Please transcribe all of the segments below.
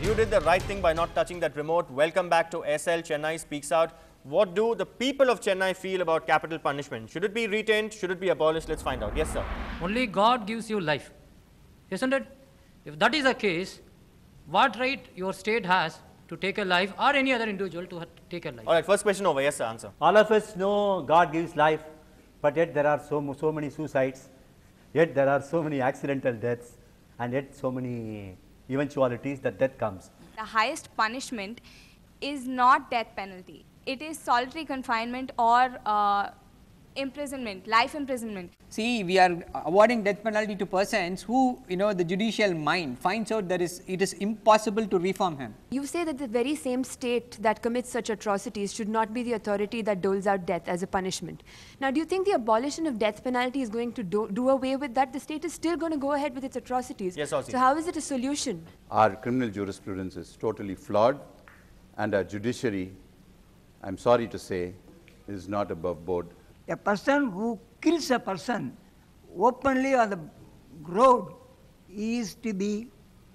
You did the right thing by not touching that remote. Welcome back to SL Chennai Speaks Out. What do the people of Chennai feel about capital punishment? Should it be retained? Should it be abolished? Let's find out. Yes, sir. Only God gives you life, isn't it? If that is the case, what right your state has to take a life or any other individual to take a life? All right, first question over. Yes, sir. Answer. All of us know God gives life, but yet there are so many suicides, yet there are so many accidental deaths, and yet so many eventualities that death comes. The highest punishment is not death penalty. It is solitary confinement or imprisonment, life imprisonment. See, we are awarding death penalty to persons who, the judicial mind finds out it is impossible to reform him. You say that the very same state that commits such atrocities should not be the authority that doles out death as a punishment. Now, do you think the abolition of death penalty is going to do away with that? The state is still going to go ahead with its atrocities. Yes, Aussie. So how is it a solution? Our criminal jurisprudence is totally flawed, and our judiciary, I'm sorry to say, is not above board. A person who kills a person openly on the road is to be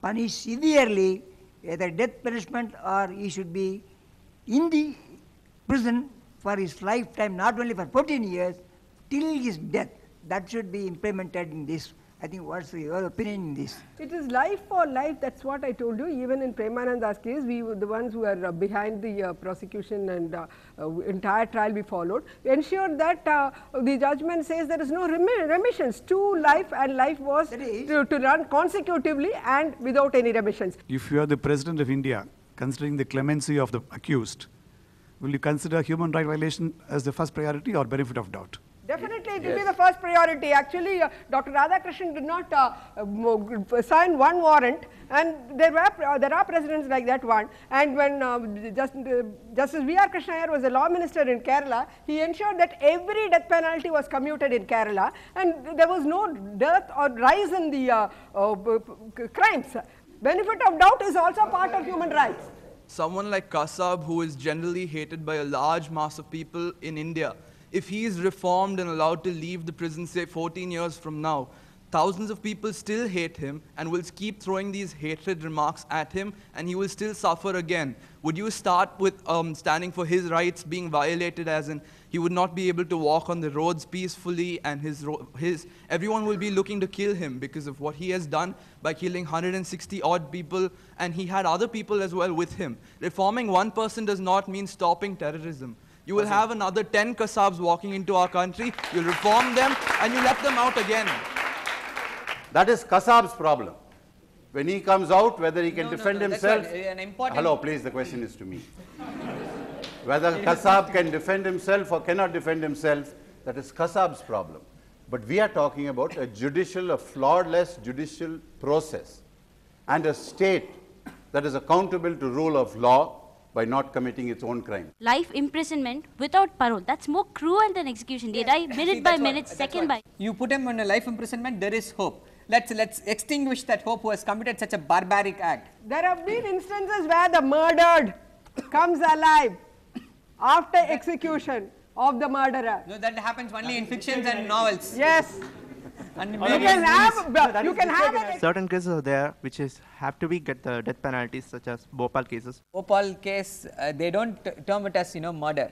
punished severely, either death punishment or he should be in the prison for his lifetime, not only for 14 years, till his death. That should be implemented in this. I think what's your opinion in this? It is life for life, that's what I told you. Even in Premananda's case, we were the ones who are behind the prosecution and entire trial we followed. We ensured that the judgment says there is no remissions to life, and life was to run consecutively and without any remissions. If you are the President of India, considering the clemency of the accused, will you consider human right violation as the first priority or benefit of doubt? Definitely, it will be the first priority. Actually, Dr. Radhakrishnan did not sign one warrant, and there are precedents like that one. And when Justice V.R. Krishna Iyer was the law minister in Kerala, he ensured that every death penalty was commuted in Kerala, and there was no dearth or rise in the crimes. Benefit of doubt is also part of human rights. Someone like Kasab, who is generally hated by a large mass of people in India, if he is reformed and allowed to leave the prison, say 14 years from now, thousands of people still hate him and will keep throwing these hatred remarks at him, and he will still suffer again. Would you start with standing for his rights being violated, as in he would not be able to walk on the roads peacefully, and everyone will be looking to kill him because of what he has done by killing 160 odd people, and he had other people as well with him. Reforming one person does not mean stopping terrorism. You will have another 10 Kasabs walking into our country, you'll reform them, and you let them out again. That is Kasab's problem. When he comes out, whether he can defend himself. Hello, please, the question is to me. Whether Kasab can defend himself or cannot defend himself, that is Kasab's problem. But we are talking about a flawless judicial process and a state that is accountable to rule of law by not committing its own crime. Life imprisonment without parole, that's more cruel than execution. They die minute by minute, second by. You put him on a life imprisonment, there is hope. Let's extinguish that hope who has committed such a barbaric act. There have been instances where the murdered comes alive after execution of the murderer. No, that happens only in fictions and novels. Yes. And you can have certain cases are there which have to get the death penalties, such as Bhopal cases. Bhopal case, they don't term it as murder.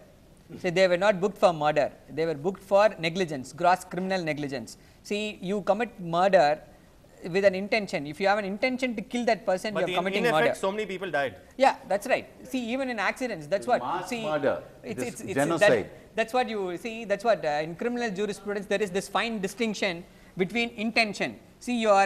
So they were not booked for murder. They were booked for negligence, gross criminal negligence. See, you commit murder with an intention. If you have an intention to kill that person, you are committing murder. In effect, so many people died. Yeah, that's right. See, even in accidents, that's what. Mass see, murder. It's genocide. That's what you see. That's what in criminal jurisprudence there is this fine distinction between intention. See, your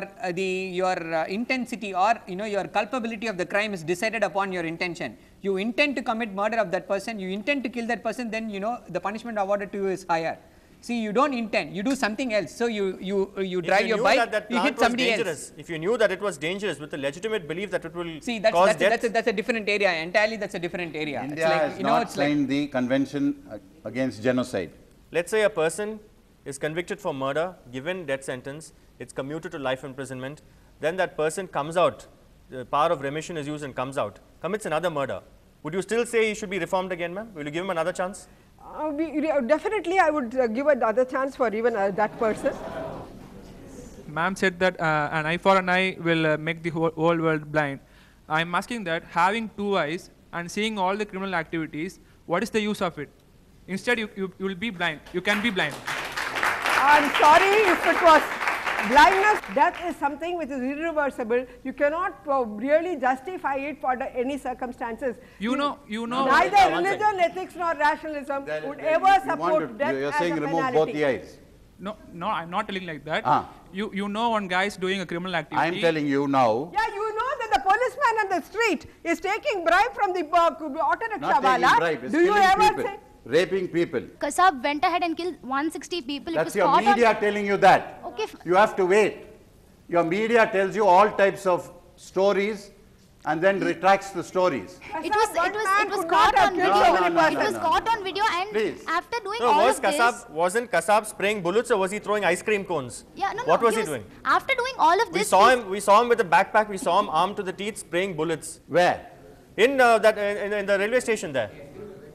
intensity or your culpability of the crime is decided upon your intention. You intend to commit murder of that person, you intend to kill that person, then the punishment awarded to you is higher. See, you don't intend, you do something else. So you drive your bike, you hit somebody else. If you knew that it was dangerous with a legitimate belief that it will cause death. That's a different area. Entirely, that's a different area. India has not signed the Convention Against Genocide. Let's say a person is convicted for murder, given death sentence, it's commuted to life imprisonment, then that person comes out, the power of remission is used and comes out, commits another murder. Would you still say he should be reformed again, ma'am? Will you give him another chance? Definitely, I would give another chance for even that person. Ma'am said that an eye for an eye will make the whole world blind. I'm asking that having 2 eyes and seeing all the criminal activities, what is the use of it? Instead, you will be blind. You can be blind. I'm sorry if it was blindness. Death is something which is irreversible. You cannot really justify it for any circumstances. You know. Neither religion, ethics, nor rationalism would ever support death. You're as saying a remove penalty. both the eyes. No, I'm not telling like that. You know one guy is doing a criminal activity. I'm telling you now. Yeah, you know that the policeman on the street is taking bribe from the auto rickshaw Not taking wala. bribe, it's Do you killing ever people, say? raping people. Kasab went ahead and killed 160 people. That's your media telling you that. Okay. You have to wait. Your media tells you all types of stories and then retracts the stories. It was caught on video. It was caught on video, and Please. after doing all of this, wasn't Kasab spraying bullets, or was he throwing ice cream cones? Yeah, no, What was he doing? After doing all of this, We saw him with a backpack. We saw him armed to the teeth, spraying bullets. Where? In in the railway station there.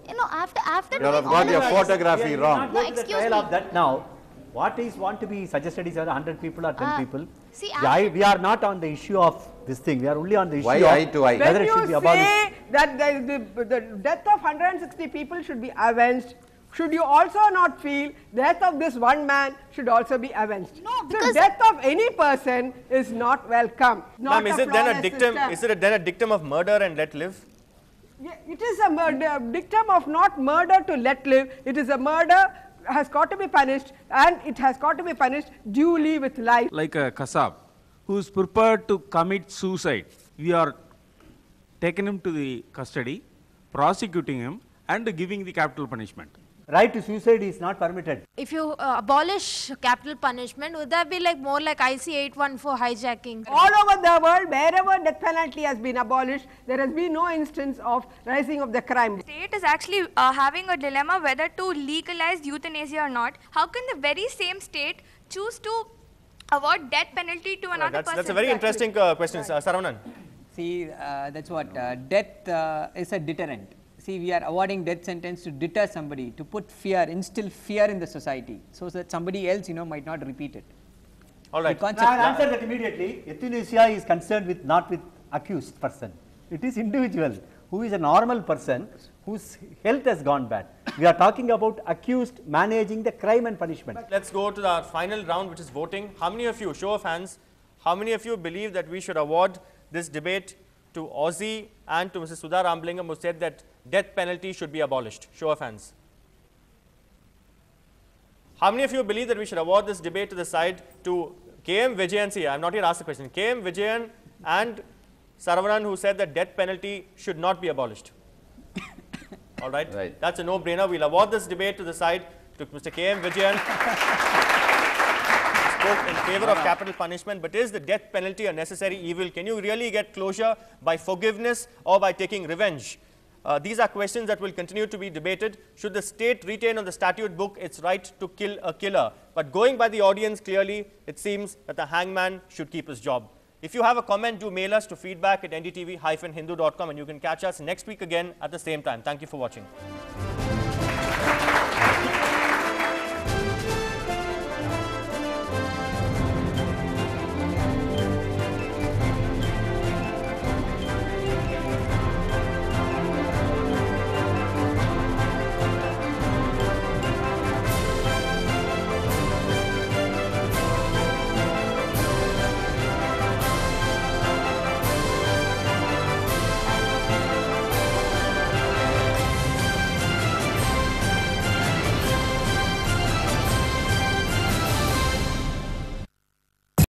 You know, after You have doing got all your of photography this, wrong. No, The excuse trial me. of that now. What is want to be suggested is 100 people or 10 people. See, We are not on the issue of this thing. We are only on the issue Why of eye to eye? whether When it should you be abolished. say that the death of 160 people should be avenged, should you also not feel death of this one man should also be avenged? No, So because death of any person is not welcome. Not Ma'am, is a it then a flawless dictum? system. Is it then a dictum of murder and let live? Yeah, it is a dictum of not murder to let live. It is a murder has got to be punished, and it has got to be punished duly with life. Like a Kasab who is prepared to commit suicide. We are taking him to the custody, prosecuting him, and giving the capital punishment. Right to suicide is not permitted. If you abolish capital punishment, would that be like more like IC 814 hijacking? All over the world, wherever death penalty has been abolished, there has been no instance of rising of the crime. State is actually having a dilemma whether to legalize euthanasia or not. How can the very same state choose to award death penalty to another person? That's a very interesting question, Saravanan. See, that's what death is a deterrent. See, we are awarding death sentence to deter somebody, to put fear, instill fear in the society, so that somebody else, might not repeat it. All right. I'll answer that immediately. Euthanasia is concerned with not with accused person. It is individual who is a normal person whose health has gone bad. We are talking about accused managing the crime and punishment. Let's go to the final round, which is voting. How many of you, show of hands, how many of you believe that we should award this debate to Ozzy and to Mrs. Sudha Ramblingam, who said that death penalty should be abolished? Show of hands. How many of you believe that we should award this debate to the side to KM Vijayan? See, I am not here to ask the question. KM Vijayan and Saravanan, who said that death penalty should not be abolished. All right. That's a no-brainer. We'll award this debate to the side to Mr. KM Vijayan. Spoke in favor of capital punishment, but is the death penalty a necessary evil? Can you really get closure by forgiveness or by taking revenge? These are questions that will continue to be debated. Should the state retain on the statute book its right to kill a killer? But going by the audience clearly, it seems that the hangman should keep his job. If you have a comment, do mail us to feedback@ndtv-hindu.com, and you can catch us next week again at the same time. Thank you for watching.